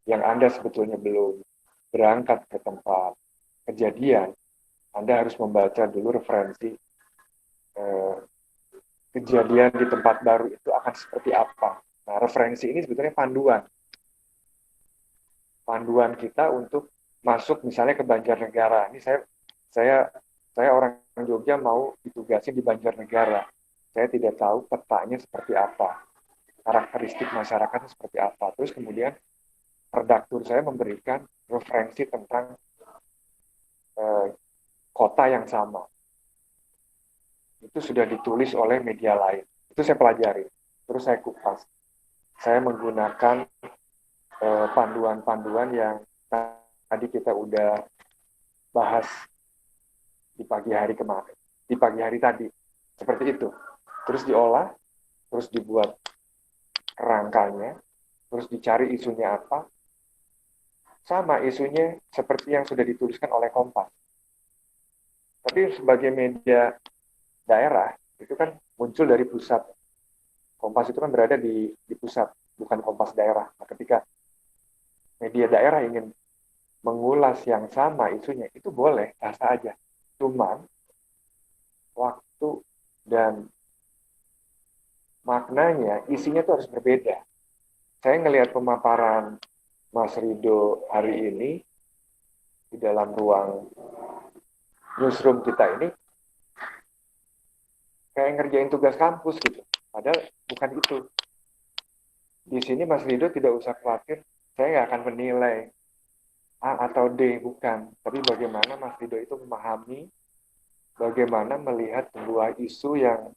yang Anda sebetulnya belum berangkat ke tempat kejadian, Anda harus membaca dulu referensi eh, kejadian di tempat baru itu akan seperti apa. Nah, referensi ini sebetulnya panduan kita untuk masuk misalnya ke Banjarnegara. Ini saya saya orang Jogja mau ditugasin di Banjarnegara. Saya tidak tahu petanya seperti apa, karakteristik masyarakatnya seperti apa. Terus kemudian redaktur saya memberikan referensi tentang eh, kota yang sama. Itu sudah ditulis oleh media lain. Itu saya pelajari. Terus saya kupas. Saya menggunakan panduan-panduan yang tadi kita udah bahas di pagi hari kemarin, di pagi hari tadi. Seperti itu. Terus diolah, terus dibuat kerangkanya, terus dicari isunya apa. Sama isunya seperti yang sudah dituliskan oleh Kompas. Tapi sebagai media daerah, itu kan muncul dari pusat. Kompas itu kan berada di pusat, bukan Kompas daerah. Nah, ketika media daerah ingin mengulas yang sama isunya, itu boleh, sah aja. Cuman, waktu dan maknanya, isinya itu harus berbeda. Saya ngelihat pemaparan Mas Rido hari ini, di dalam ruang newsroom kita ini, kayak ngerjain tugas kampus gitu. Padahal bukan itu. Di sini Mas Rido tidak usah khawatir, saya nggak akan menilai A atau D, bukan. Tapi bagaimana Mas Rido itu memahami, bagaimana melihat sebuah isu yang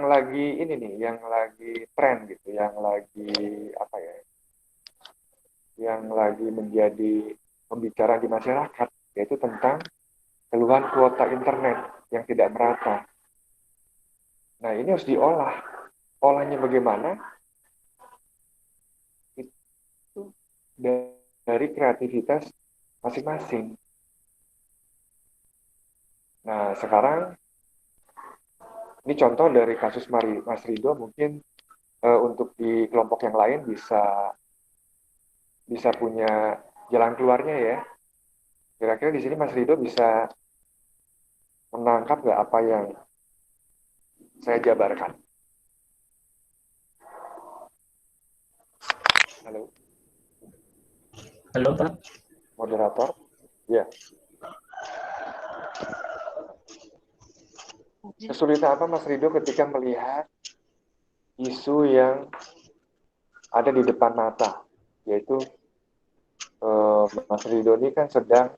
lagi ini nih, yang lagi tren gitu, yang lagi apa ya, yang lagi menjadi pembicaraan di masyarakat, yaitu tentang keluhan kuota internet yang tidak merata. Nah, ini harus diolah. Olahnya bagaimana? Itu dari kreativitas masing-masing. Nah, sekarang ini contoh dari kasus Mas Rido, mungkin untuk di kelompok yang lain bisa punya jalan keluarnya ya. Kira-kira di sini Mas Rido bisa menangkap nggak apa yang saya jabarkan? Halo, Halo Pak. moderator? Ya. Kesulitan apa Mas Rido ketika melihat isu yang ada di depan mata, yaitu Mas Rido ini kan sedang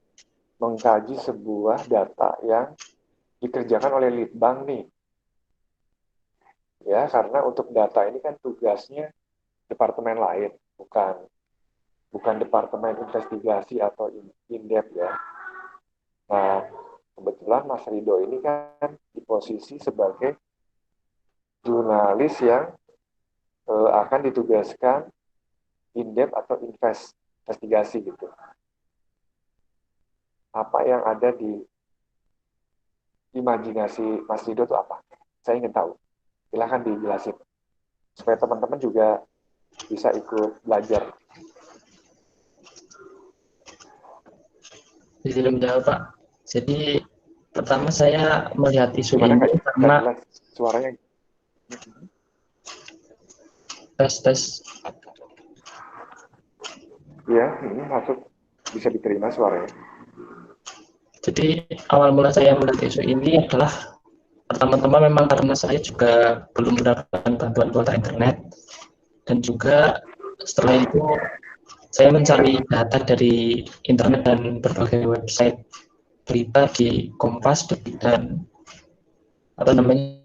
mengkaji sebuah data yang dikerjakan oleh Litbang nih. Ya, karena untuk data ini kan tugasnya departemen lain, bukan departemen investigasi atau indep ya. Nah, kebetulan Mas Rido ini kan di posisi sebagai jurnalis yang akan ditugaskan indep atau investigasi gitu. Apa yang ada di imajinasi Mas Rido itu apa? Saya ingin tahu. Silahkan dijelasin. Supaya teman-teman juga bisa ikut belajar. Izin menjawab Pak. Jadi pertama saya melihat isu Gimana ini karena jelas suaranya? tes. Ya, ini masuk, bisa diterima suaranya. Jadi awal mula saya melihat isu ini adalah pertama-tama memang karena saya juga belum mendapatkan bantuan kuota internet, dan juga setelah itu saya mencari data dari internet dan berbagai website berita di Kompas dan apa namanya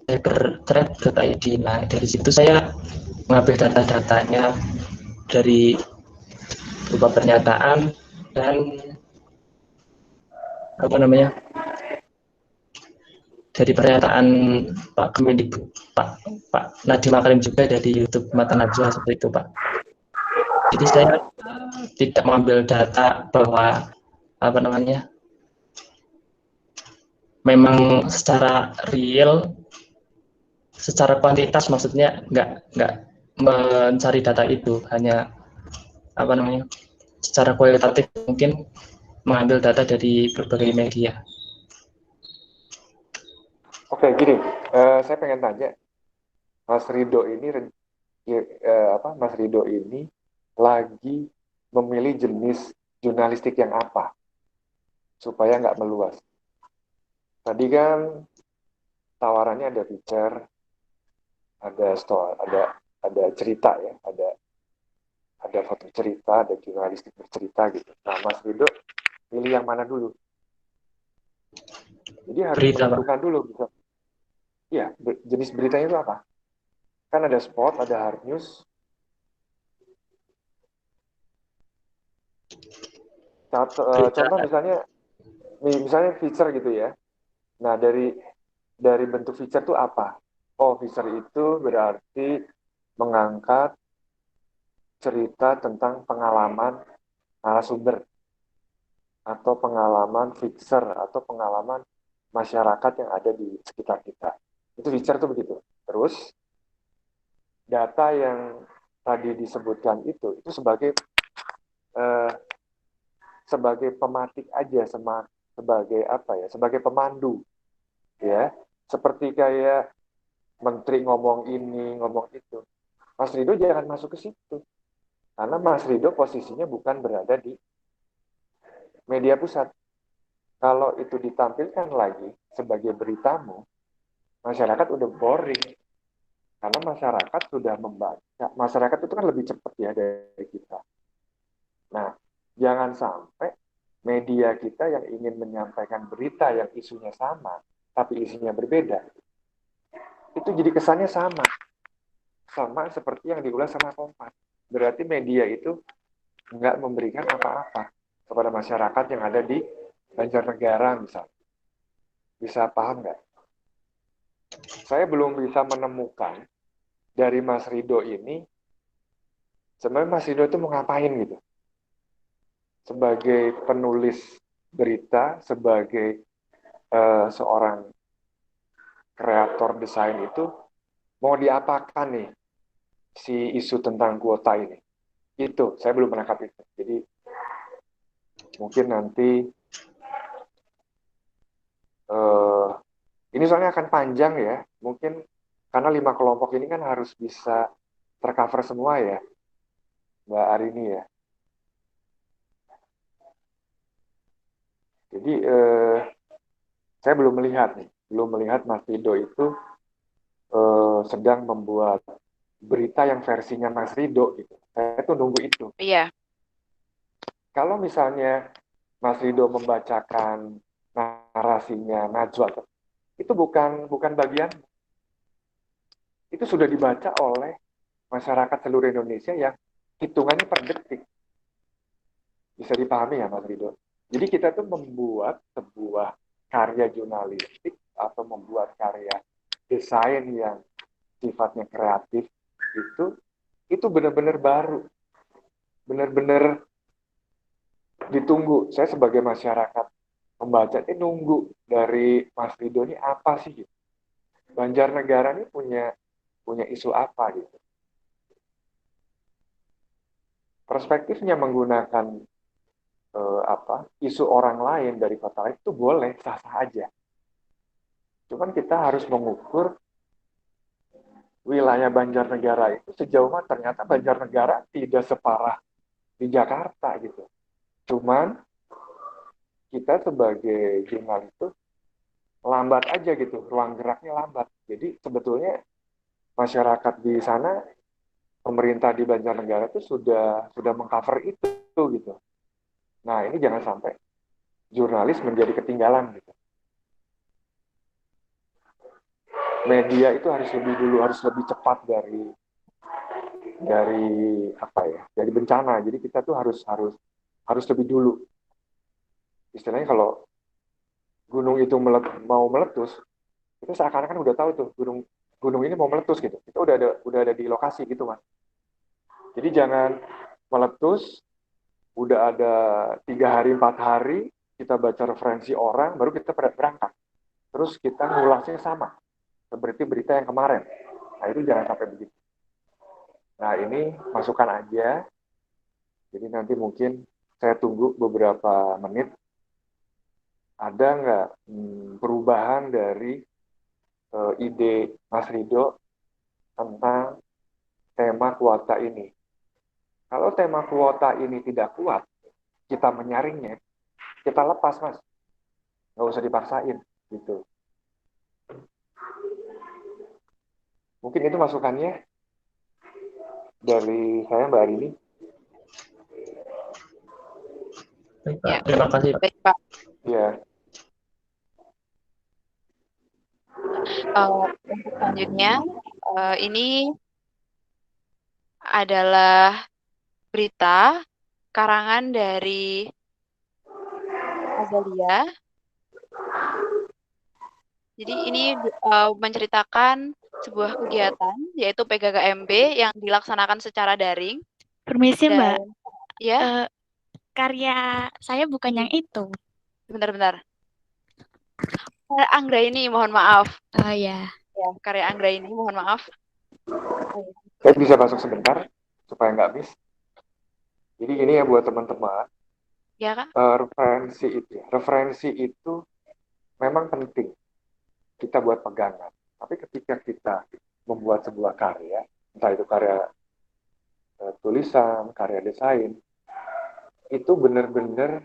cyberthreat.id. Nah, dari situ saya mengambil data-datanya dari berupa pernyataan dan apa namanya dari pernyataan Pak Kemendikbud, Pak Nadiem Makarim, juga dari YouTube Mata Najwa, seperti itu Pak. Jadi saya tidak mengambil data bahwa apa namanya memang secara real, secara kuantitas, maksudnya nggak mencari data itu, hanya apa namanya, secara kualitatif mungkin mengambil data dari berbagai media. Oke, gini, saya pengen tanya, Mas Rido ini, Mas Rido ini lagi memilih jenis jurnalistik yang apa supaya nggak meluas. Tadi kan tawarannya ada feature, ada story, ada cerita ya, ada foto cerita, ada jurnalistik bercerita gitu. Nah, Mas Rido pilih yang mana dulu? Jadi harus Berita, Pak. menentukan dulu bisa. Iya, jenis beritanya itu apa? Kan ada sport, ada hard news. Berita, Contoh misalnya feature gitu ya. Nah, dari bentuk feature itu apa? Oh, feature itu berarti mengangkat cerita tentang pengalaman narasumber atau pengalaman fixer atau pengalaman masyarakat yang ada di sekitar kita. Itu feature tuh begitu. Terus data yang tadi disebutkan itu eh, sebagai pematik aja, sebagai apa ya? Sebagai pemandu, ya. Seperti kayak menteri ngomong ini, ngomong itu. Mas Rido jangan masuk ke situ. Karena Mas Rido posisinya bukan berada di media pusat. Kalau itu ditampilkan lagi sebagai beritamu, masyarakat udah boring. Karena masyarakat sudah membaca. Masyarakat itu kan lebih cepat ya dari kita. Nah, jangan sampai media kita yang ingin menyampaikan berita yang isunya sama, tapi isinya berbeda, itu jadi kesannya sama. Sama seperti yang diulas sama Kompas. Berarti media itu nggak memberikan apa-apa kepada masyarakat yang ada di Banjarnegara misalnya. Bisa paham nggak? Saya belum bisa menemukan dari Mas Rido ini, sebenarnya Mas Rido itu mau ngapain gitu. Sebagai penulis berita, sebagai seorang kreator desain itu, mau diapakan nih si isu tentang kuota ini? Itu, saya belum menangkap itu. Jadi mungkin nanti eh, ini soalnya akan panjang ya. Mungkin karena 5 kelompok ini kan harus bisa tercover semua ya, Mbak Arini ya. Jadi saya belum melihat Mas Rido itu sedang membuat berita yang versinya Mas Rido gitu. Saya tuh nunggu itu. Iya. Kalau misalnya Mas Rido membacakan narasinya Najwa, itu bukan bagian, itu sudah dibaca oleh masyarakat seluruh Indonesia yang hitungannya per detik. Bisa dipahami ya Mas Rido? Jadi kita tuh membuat sebuah karya jurnalistik atau membuat karya desain yang sifatnya kreatif itu benar-benar baru, benar-benar ditunggu. Saya sebagai masyarakat pembaca ini nunggu dari Mas Rido ini apa sih gitu. Banjarnegara ini punya isu apa gitu. Perspektifnya menggunakan isu orang lain dari kota lain itu boleh, sah-sah aja. Cuman kita harus mengukur wilayah Banjarnegara itu sejauh mana. Ternyata Banjarnegara tidak separah di Jakarta gitu. Cuman kita sebagai jurnalis itu lambat aja gitu, ruang geraknya lambat. Jadi sebetulnya masyarakat di sana, pemerintah di Banjarnegara itu sudah mengcover itu gitu. Nah ini jangan sampai jurnalis menjadi ketinggalan gitu. Media itu harus lebih dulu, harus lebih cepat dari apa ya, dari bencana. Jadi kita tuh harus lebih dulu. Istilahnya kalau gunung itu mau meletus, itu seakan-akan udah tahu tuh gunung ini mau meletus gitu. Kita udah ada di lokasi gitu mas. Jadi jangan meletus, udah ada 3 hari 4 hari kita baca referensi orang, baru kita berangkat. Terus kita ngulasnya sama seperti berita yang kemarin. Nah itu jangan sampai begitu. Nah, ini masukan aja. Jadi nanti mungkin saya tunggu beberapa menit. Ada nggak perubahan dari ide Mas Rido tentang tema kuota ini? Kalau tema kuota ini tidak kuat, kita menyaringnya, kita lepas, Mas. Nggak usah dipaksain, gitu. Mungkin itu masukannya dari saya, Mbak Arini. Baik, Pak. Ya, Terima kasih, Pak. baik Pak. Ya, Untuk selanjutnya, ini adalah berita karangan dari Azalia. Jadi ini menceritakan sebuah kegiatan yaitu PGKMB yang dilaksanakan secara daring. Permisi Mbak, Dan ya, karya saya bukan yang itu. bentar-bentar. Anggra ini mohon maaf. Oh ya. Ya, karya Anggra ini mohon maaf. saya bisa masuk sebentar supaya nggak miss. Jadi ini ya buat teman-teman, Ya, Kak? referensi itu memang penting kita buat pegangan. Tapi ketika kita membuat sebuah karya, entah itu karya tulisan, karya desain, itu benar-benar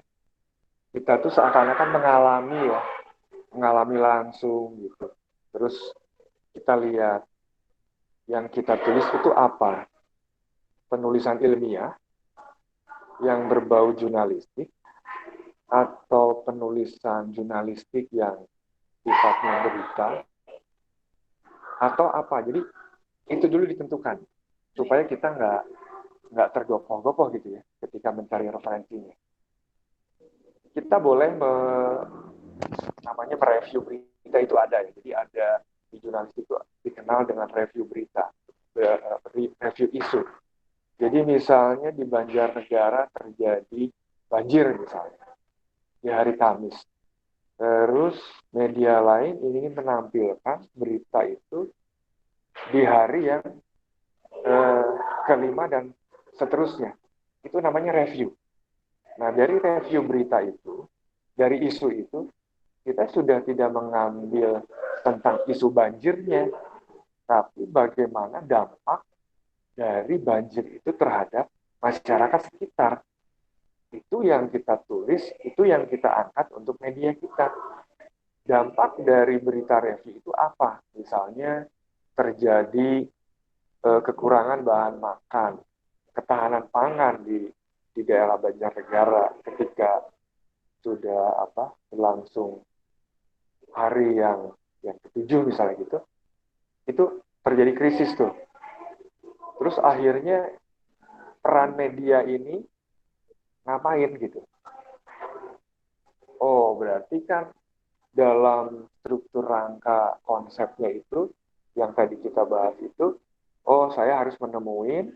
kita tuh seakan-akan mengalami langsung gitu. Terus kita lihat yang kita tulis itu apa? Penulisan ilmiah yang berbau jurnalistik atau penulisan jurnalistik yang sifatnya berita atau apa. Jadi itu dulu ditentukan supaya kita nggak tergopoh-gopoh gitu ya ketika mencari referensinya. Kita boleh namanya mereview berita itu ada ya. Jadi ada di jurnalistik itu dikenal dengan review berita, review isu. Jadi misalnya di Banjarnegara terjadi banjir misalnya di hari Kamis. Terus media lain ingin menampilkan berita itu di hari yang kelima dan seterusnya. Itu namanya review. Nah, dari review berita itu, dari isu itu, kita sudah tidak mengambil tentang isu banjirnya, tapi bagaimana dampak dari banjir itu terhadap masyarakat sekitar. Itu yang kita tulis, itu yang kita angkat untuk media kita. Dampak dari berita review itu apa? Misalnya terjadi kekurangan bahan makan, ketahanan pangan di daerah Banjarnegara ketika sudah berlangsung hari yang ketujuh misalnya gitu, itu terjadi krisis tuh. Terus akhirnya peran media ini ngapain gitu? Oh, berarti kan dalam struktur rangka konsepnya itu yang tadi kita bahas itu, oh saya harus menemuin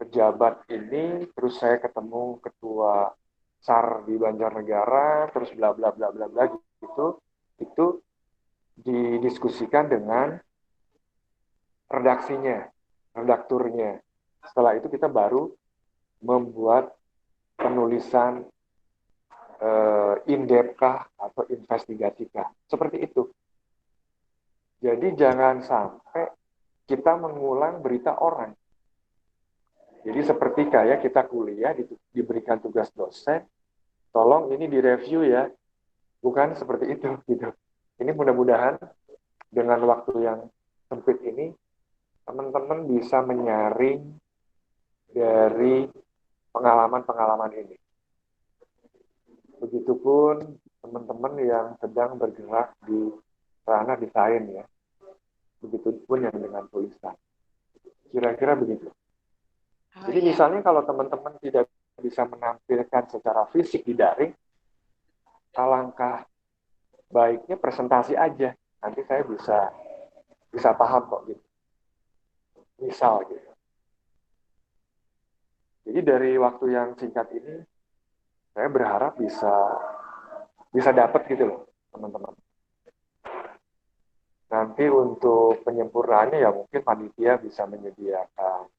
pejabat ini, terus saya ketemu ketua SAR di Banjarnegara, terus bla bla bla bla bla gitu, itu didiskusikan dengan redaksinya, redakturnya. Setelah itu kita baru membuat penulisan in-depth kah atau investigatif kah. Seperti itu. Jadi jangan sampai kita mengulang berita orang. Jadi seperti kayak kita kuliah diberikan tugas dosen, tolong ini direview ya. Bukan seperti itu gitu. Ini mudah-mudahan dengan waktu yang sempit ini teman-teman bisa menyaring dari pengalaman-pengalaman ini. Begitupun teman-teman yang sedang bergerak di ranah desain ya. Begitupun yang dengan tulisan. Kira-kira begitu. Jadi misalnya kalau teman-teman tidak bisa menampilkan secara fisik di daring, alangkah baiknya presentasi aja. Nanti saya bisa paham kok gitu. Misal gitu. Jadi dari waktu yang singkat ini, saya berharap bisa dapat gitu loh, teman-teman. Nanti untuk penyempurnaannya ya mungkin panitia bisa menyediakan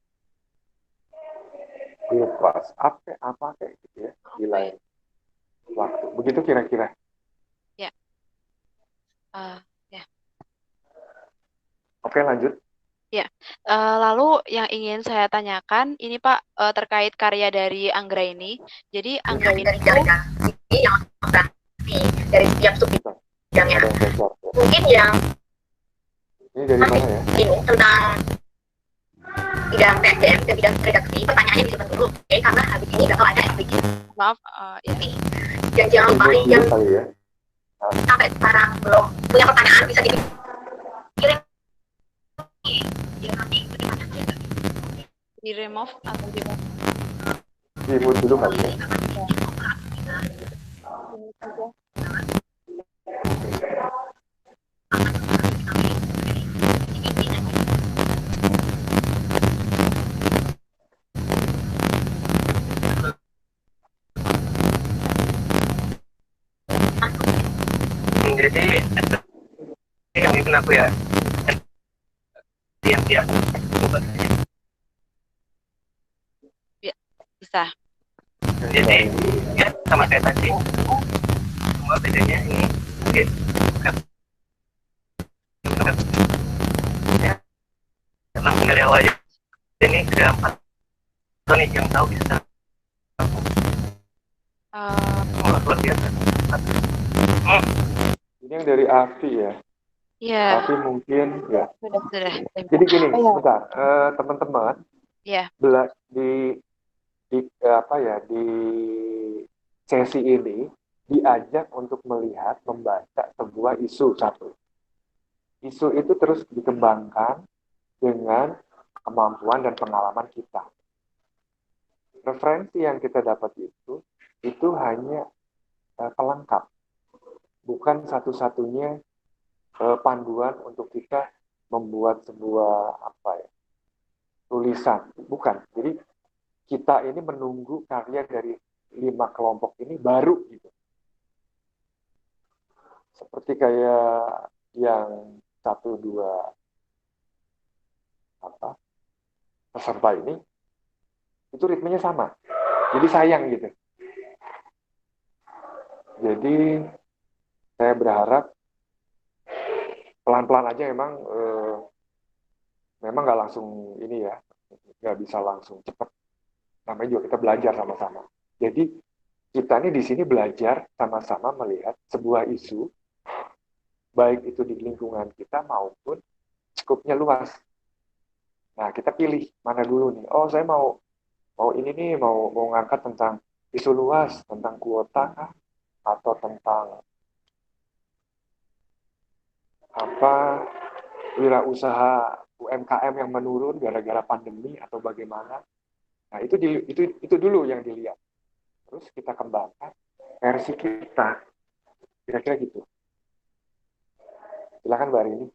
bebas apa kayak gitu ya di Oke. lain waktu. Begitu kira-kira. Ya. Ya. Oke, lanjut. Ya. Lalu yang ingin saya tanyakan ini Pak terkait karya dari Anggraini. Jadi Anggraini itu yang dari setiap sub Bentar, bidangnya. ada yang bocor. Mungkin yang Ini dari mana ya? bingung tentang bidang PSDM dan bidang redaksi, pertanyaannya disimpan dulu, karena habis ini bakal ada SPG. maaf ya. Dan jangan lupa Ribut yang dulu kali ya. sampai sekarang belum punya pertanyaan bisa dikirim. Di remove atau di Ribut dulu kali ya. Jadi yang bikin aku ya diam bisa. jadi ya sama kayak tadi semua bedanya ini mungkin ya emang dari awal aja ini ada 4 nih yang tahu bisa luar biasa. Ini yang dari Afi ya. Iya. Afi mungkin ya. Sudah. Jadi gini, bentar, teman-teman. Iya. Di sesi ini diajak untuk melihat, membaca sebuah isu satu. Isu itu terus dikembangkan dengan kemampuan dan pengalaman kita. Referensi yang kita dapat itu hanya pelengkap, bukan satu-satunya panduan untuk kita membuat sebuah tulisan, bukan. Jadi kita ini menunggu karya dari 5 kelompok ini baru gitu. Seperti kayak yang 1-2 peserta ini, itu ritmenya sama. Jadi sayang gitu. Jadi saya berharap pelan-pelan aja memang nggak langsung ini ya, nggak bisa langsung cepat. Namanya juga kita belajar sama-sama. Jadi kita ini di sini belajar sama-sama melihat sebuah isu, baik itu di lingkungan kita maupun skupnya luas. Nah, kita pilih mana dulu nih. Oh, saya mau ini nih, mau ngangkat tentang isu luas, tentang kuota atau tentang wirausaha UMKM yang menurun gara-gara pandemi atau bagaimana. Nah, itu dulu yang dilihat. Terus kita kembangkan versi kita. Kira-kira gitu. Silakan Mbak Rini.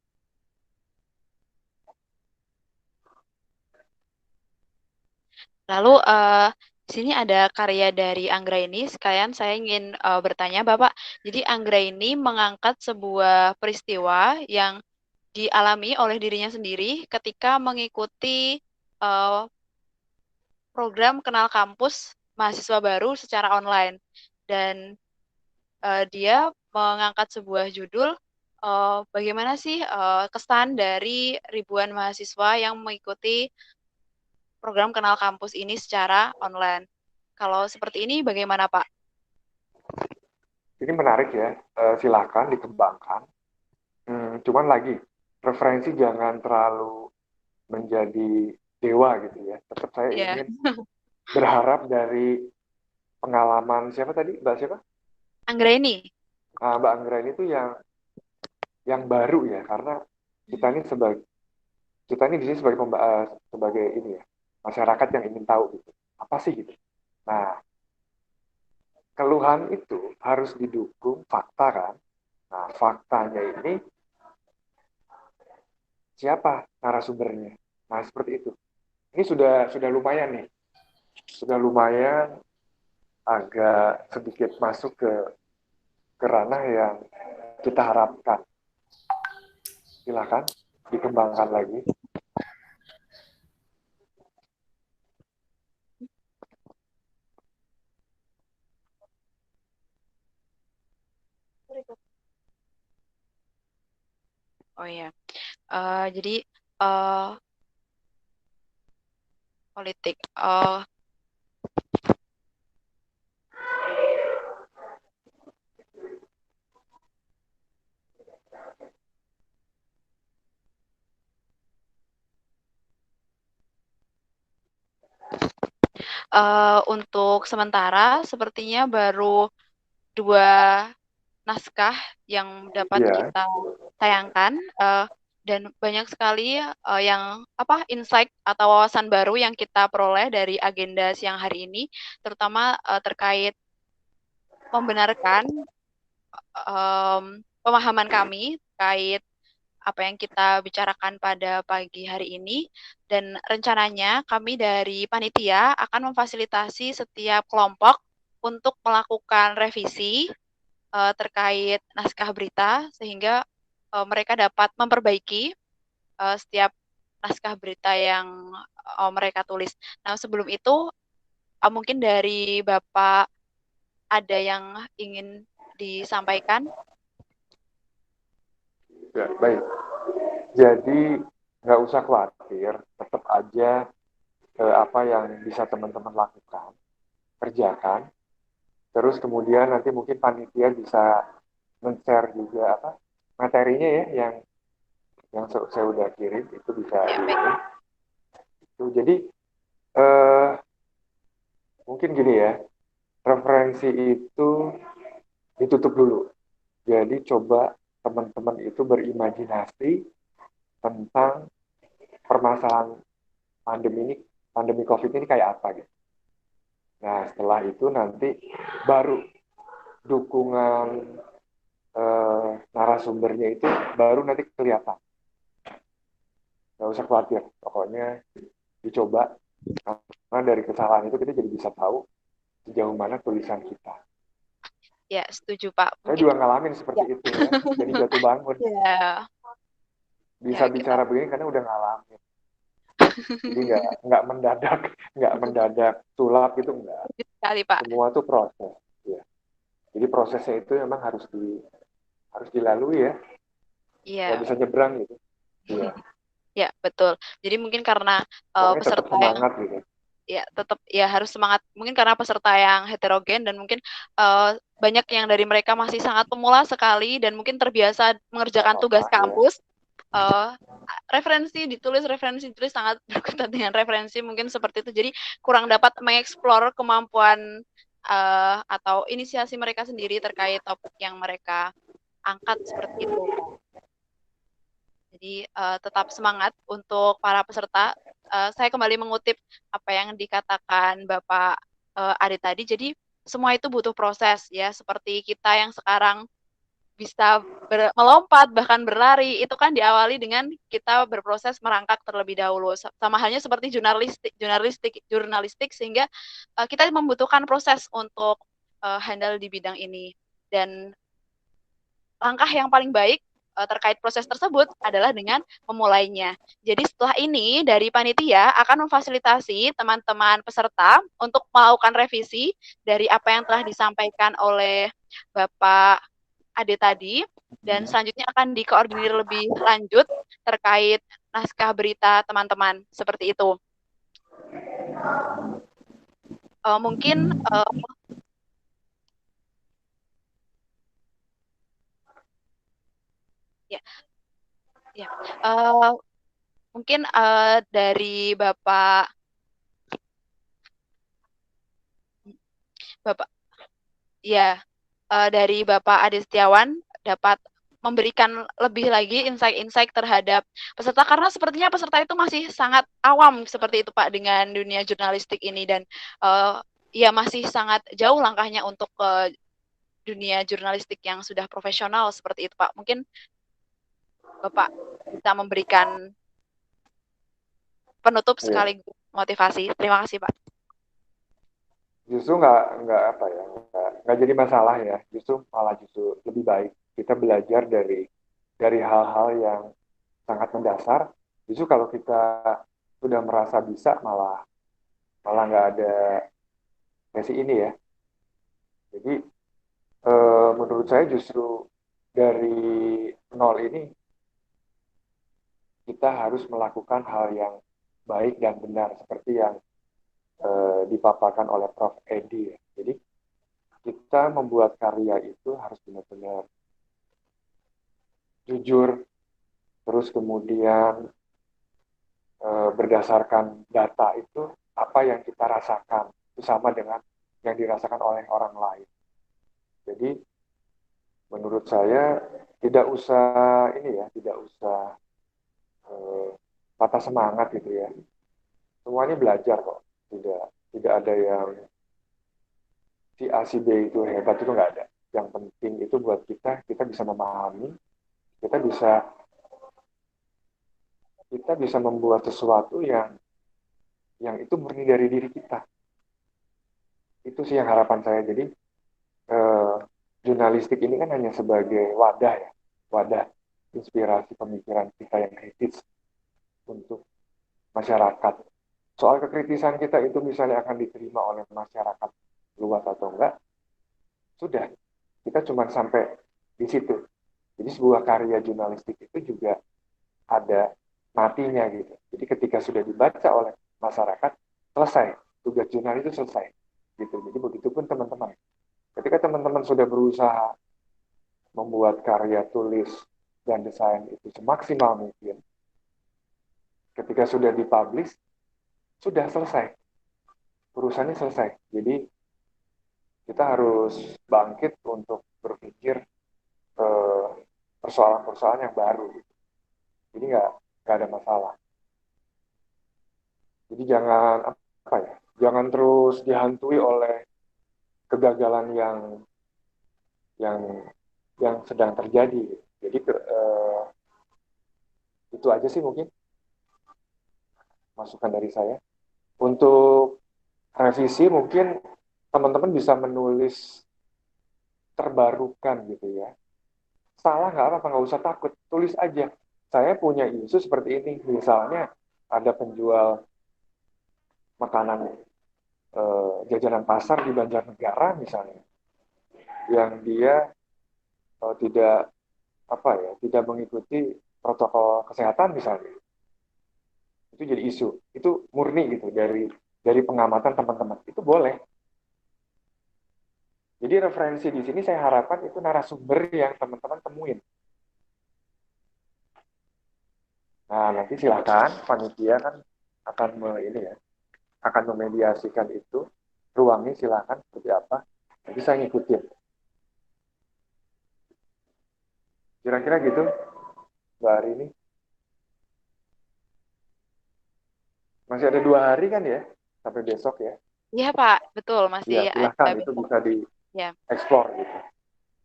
Lalu di sini ada karya dari Anggraini. Sekalian saya ingin bertanya Bapak. Jadi Anggraini mengangkat sebuah peristiwa yang dialami oleh dirinya sendiri ketika mengikuti program Kenal Kampus mahasiswa baru secara online. Dan dia mengangkat sebuah judul bagaimana sih kesan dari ribuan mahasiswa yang mengikuti program Kenal Kampus ini secara online. Kalau seperti ini bagaimana Pak? Ini menarik ya, silakan dikembangkan. Cuman lagi, referensi jangan terlalu menjadi dewa gitu ya. Tetap saya ingin berharap dari pengalaman siapa tadi? Mbak siapa? Anggraini. Mbak Anggraini itu yang baru ya, karena kita ini di sini sebagai ini ya, masyarakat yang ingin tahu gitu. Apa sih gitu. Nah, keluhan itu harus didukung fakta kan. Nah, faktanya ini siapa narasumbernya. Nah, seperti itu. Ini sudah lumayan nih. Sudah lumayan agak sedikit masuk ke ranah yang kita harapkan. Silakan dikembangkan lagi. Oh ya, jadi eh, politik. Untuk sementara, sepertinya baru 2 naskah yang dapat Iya, kita tayangkan, dan banyak sekali yang insight atau wawasan baru yang kita peroleh dari agenda siang hari ini, terutama terkait membenarkan pemahaman kami terkait apa yang kita bicarakan pada pagi hari ini, dan rencananya kami dari panitia akan memfasilitasi setiap kelompok untuk melakukan revisi terkait naskah berita sehingga mereka dapat memperbaiki setiap naskah berita yang mereka tulis. Nah, sebelum itu mungkin dari Bapak ada yang ingin disampaikan? ya, baik. Jadi nggak usah khawatir, tetap aja apa yang bisa teman-teman lakukan, kerjakan. Terus kemudian nanti mungkin panitia bisa men-share juga apa materinya ya yang saya udah kirim itu bisa di ini. Itu jadi eh, mungkin gini ya, referensi itu ditutup dulu. Jadi coba teman-teman itu berimajinasi tentang permasalahan pandemi ini, pandemi COVID ini kayak apa gitu. Nah, setelah itu nanti baru dukungan narasumbernya itu baru nanti kelihatan. Nggak usah khawatir, pokoknya dicoba. Karena dari kesalahan itu kita jadi bisa tahu sejauh mana tulisan kita. Ya, setuju Pak. Saya Mungkin juga ngalamin seperti itu ya, jadi jatuh bangun. ya, Bisa kita bicara begini karena udah ngalamin. Jadi nggak mendadak sulap itu enggak. sekali Pak. Semua tuh proses. Ya. Jadi prosesnya itu memang harus dilalui ya. Nggak Iya. bisa nyebrang gitu. Iya. Ya, betul. Jadi mungkin karena Pokoknya tetap peserta yang semangat gitu. ya tetap ya harus semangat. Mungkin karena peserta yang heterogen dan mungkin banyak yang dari mereka masih sangat pemula sekali dan mungkin terbiasa mengerjakan tugas Apa-apa, ya. kampus. eh, referensi ditulis sangat berkutat dengan referensi mungkin seperti itu. Jadi kurang dapat mengeksplor kemampuan atau inisiasi mereka sendiri terkait topik yang mereka angkat seperti itu. Jadi tetap semangat untuk para peserta. Saya kembali mengutip apa yang dikatakan Bapak Ade tadi. Jadi semua itu butuh proses ya. Seperti kita yang sekarang bisa melompat bahkan berlari, itu kan diawali dengan kita berproses merangkak terlebih dahulu. Sama halnya seperti jurnalistik sehingga kita membutuhkan proses untuk handle di bidang ini. Dan langkah yang paling baik terkait proses tersebut adalah dengan memulainya. Jadi setelah ini dari panitia akan memfasilitasi teman-teman peserta untuk melakukan revisi dari apa yang telah disampaikan oleh Bapak Ade tadi, dan selanjutnya akan dikoordinir lebih lanjut terkait naskah berita teman-teman seperti itu. Mungkin ya, ya. Mungkin dari Bapak ya dari Bapak Ade Setiawan dapat memberikan lebih lagi insight-insight terhadap peserta karena sepertinya peserta itu masih sangat awam seperti itu Pak dengan dunia jurnalistik ini dan ya masih sangat jauh langkahnya untuk ke dunia jurnalistik yang sudah profesional seperti itu Pak. Mungkin Bapak bisa memberikan penutup sekaligus motivasi. Terima kasih Pak. Justru nggak apa ya, nggak jadi masalah ya. Justru malah justru lebih baik kita belajar dari hal-hal yang sangat mendasar. Justru kalau kita sudah merasa bisa, malah nggak ada sesi ini ya. Jadi menurut saya justru dari nol ini kita harus melakukan hal yang baik dan benar seperti yang dipaparkan oleh Prof. Edi. Jadi kita membuat karya itu harus benar-benar jujur, terus kemudian berdasarkan data itu apa yang kita rasakan itu sama dengan yang dirasakan oleh orang lain. Jadi menurut saya tidak usah tidak usah patah semangat gitu ya. Semuanya belajar kok. Tidak ada yang si A si B itu hebat, itu nggak ada. Yang penting itu buat kita bisa memahami, kita bisa membuat sesuatu yang itu murni dari diri kita. Itu sih yang harapan saya. Jadi jurnalistik ini kan hanya sebagai wadah inspirasi pemikiran kita yang kritis untuk masyarakat. Soal kekritisan kita itu misalnya akan diterima oleh masyarakat luas atau enggak, sudah, kita cuma sampai di situ. Jadi sebuah karya jurnalistik itu juga ada matinya gitu. Jadi ketika sudah dibaca oleh masyarakat, selesai. Tugas jurnal itu selesai. Gitu. Jadi begitupun teman-teman. Ketika teman-teman sudah berusaha membuat karya tulis dan desain itu semaksimal mungkin, ketika sudah dipublish, sudah selesai. Urusannya selesai. Jadi kita harus bangkit untuk berpikir persoalan-persoalan yang baru. Jadi nggak ada masalah. Jadi jangan terus dihantui oleh kegagalan yang sedang terjadi. Jadi itu aja sih mungkin masukan dari saya. Untuk revisi mungkin teman-teman bisa menulis terbarukan gitu ya. Salah nggak apa-apa, nggak usah takut, tulis aja. Saya punya isu seperti ini, misalnya ada penjual makanan jajanan pasar di Banjarnegara misalnya, yang dia tidak mengikuti protokol kesehatan misalnya, itu jadi isu, itu murni gitu dari pengamatan teman-teman, itu boleh. Jadi referensi di sini saya harapkan itu narasumber yang teman-teman temuin. Nah, nanti silakan panitia kan akan memediasikan itu, ruangnya silakan seperti apa. Nanti saya ngikutin. Kira-kira gitu, Mbak Ari ini. Masih ada 2 hari kan ya, sampai besok ya? Iya Pak, betul masih Ya, silakan ada itu besok. bisa Ya. di-explore gitu.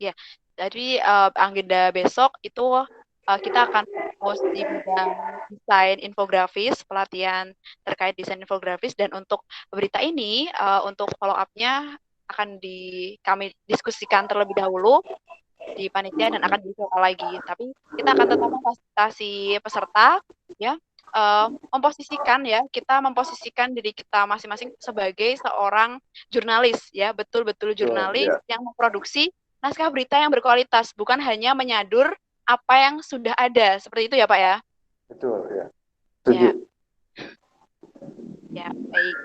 Ya, jadi agenda besok itu kita akan fokus di bidang desain infografis, pelatihan terkait desain infografis, dan untuk berita ini untuk follow up-nya akan kami diskusikan terlebih dahulu di panitia dan akan dicoba lagi. Tapi kita akan tetap memfasilitasi peserta ya. Kita memposisikan diri kita masing-masing sebagai seorang jurnalis ya, betul-betul jurnalis yang memproduksi naskah berita yang berkualitas, bukan hanya menyadur apa yang sudah ada, seperti itu ya Pak ya? Betul ya. Setuju. Ya, baik.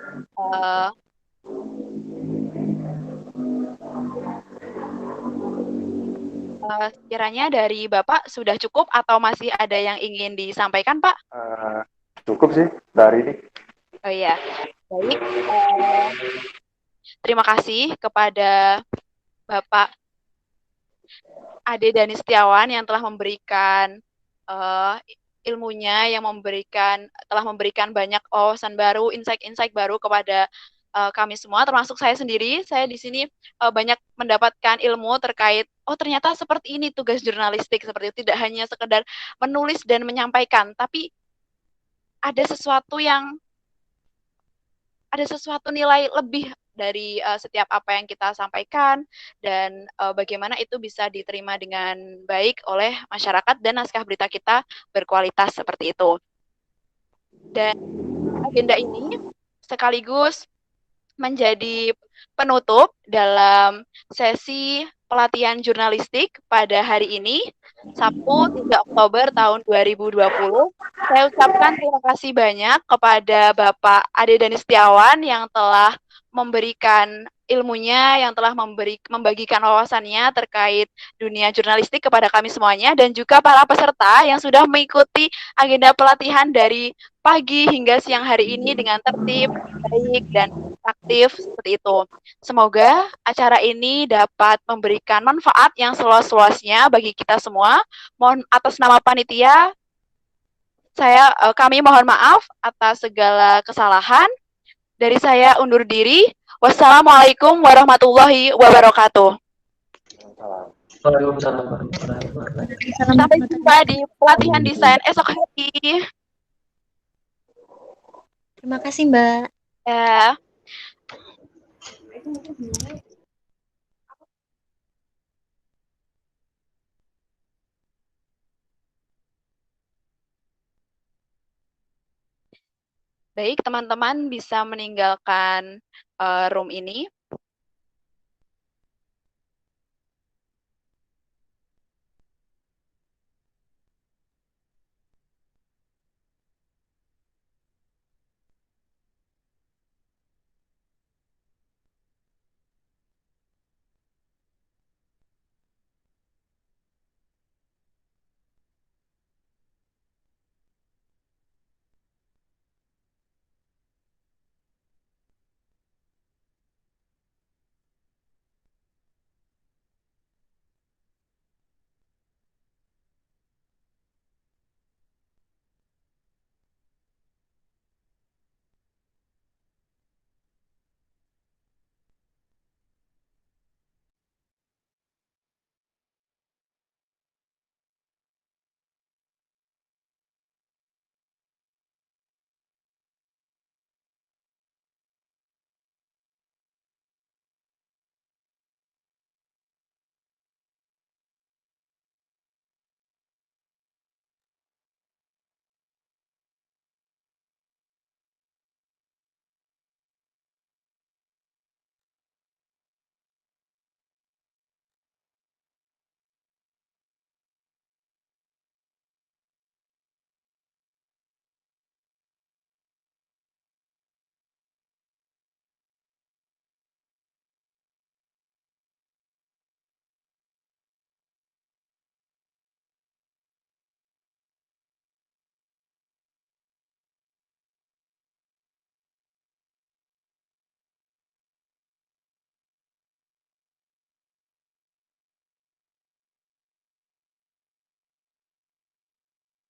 Sekiranya dari Bapak sudah cukup atau masih ada yang ingin disampaikan, Pak? Cukup sih dari ini. Oh iya, baik. Terima kasih kepada Bapak Ade Dani Setiawan yang telah memberikan ilmunya, yang telah memberikan banyak wawasan baru, insight-insight baru kepada kami semua, termasuk saya sendiri. Saya di sini banyak mendapatkan ilmu terkait, ternyata seperti ini tugas jurnalistik, seperti itu, tidak hanya sekedar menulis dan menyampaikan, tapi ada sesuatu nilai lebih dari setiap apa yang kita sampaikan dan bagaimana itu bisa diterima dengan baik oleh masyarakat dan naskah berita kita berkualitas seperti itu. Dan agenda ini sekaligus menjadi penutup dalam sesi pelatihan jurnalistik pada hari ini, Sabtu 3 Oktober tahun 2020. Saya ucapkan terima kasih banyak kepada Bapak Ade Dani Setiawan yang telah memberikan ilmunya, yang telah membagikan wawasannya terkait dunia jurnalistik kepada kami semuanya, dan juga para peserta yang sudah mengikuti agenda pelatihan dari pagi hingga siang hari ini dengan tertib, baik, dan aktif seperti itu. Semoga acara ini dapat memberikan manfaat yang seluas-luasnya bagi kita semua. Mohon atas nama panitia, kami mohon maaf atas segala kesalahan. Dari saya undur diri. Wassalamualaikum warahmatullahi wabarakatuh. Waalaikumsalam warahmatullahi wabarakatuh. Sampai jumpa di pelatihan desain esok hari. Terima kasih, Mbak. Ya. Baik, teman-teman bisa meninggalkan room ini.